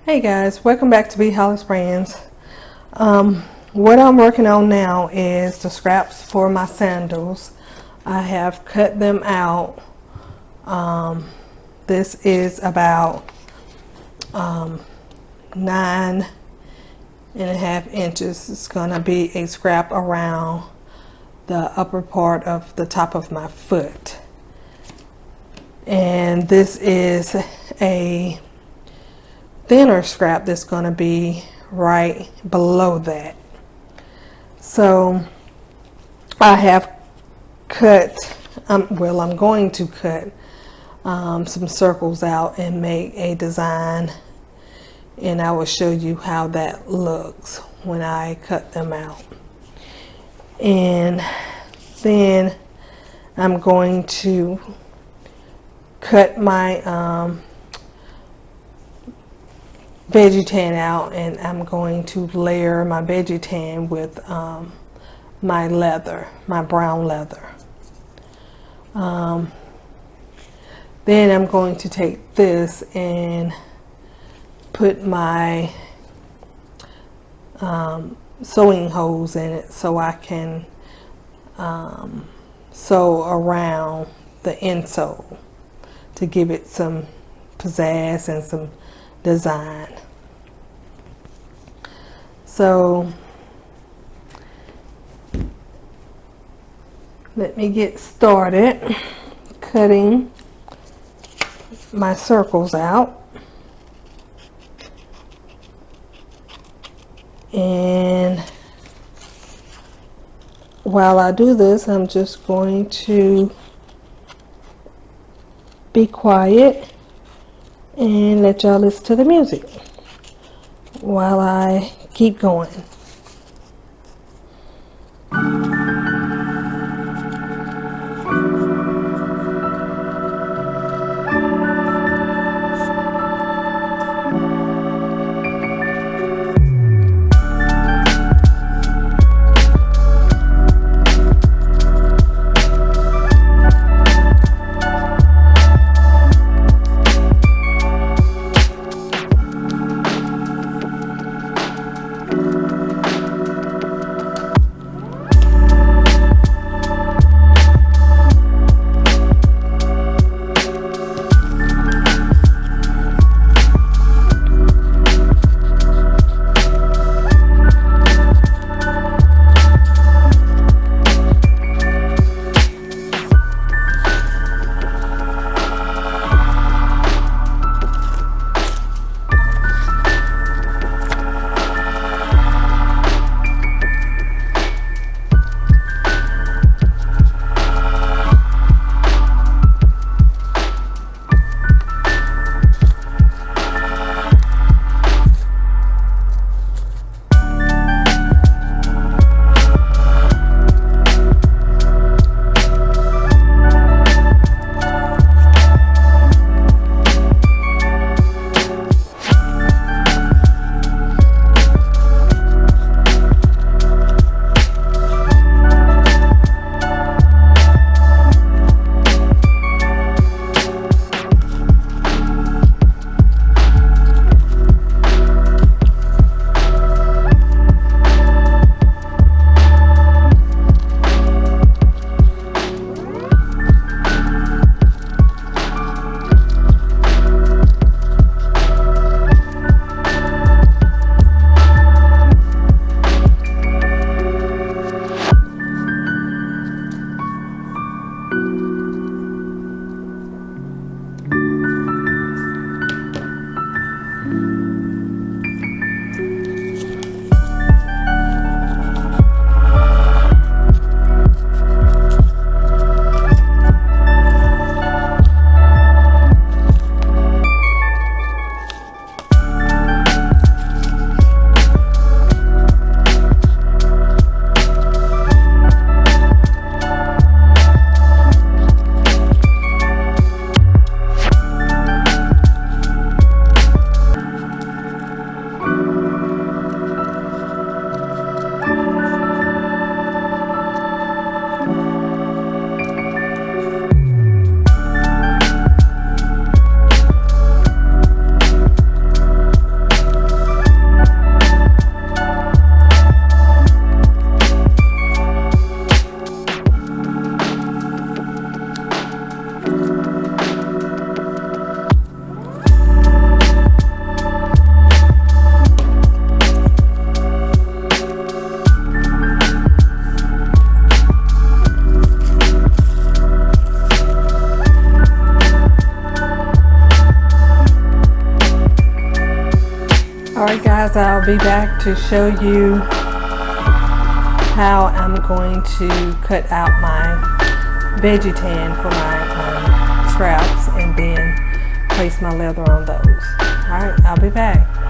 Hey guys, welcome back to bhollisbrand. What I'm working on now is the scraps for my sandals. I have cut them out. This is about 9.5 inches. It's gonna be a scrap around the upper part of the top of my foot. And this is a thinner scrap that's going to be right below that. So I have cut, I'm going to cut some circles out and make a design, and I will show you how that looks when I cut them out. And then I'm going to cut my veggie tan out, and I'm going to layer my veggie tan with my leather, my brown leather. Then I'm going to take this and put my sewing holes in it so I can sew around the insole to give it some pizzazz and some design. So let me get started cutting my circles out. And while I do this, I'm just going to be quiet and let y'all listen to the music while I keep going. guys, I'll be back to show you how I'm going to cut out my veggie tan for my scraps and then place my leather on those. Alright, I'll be back.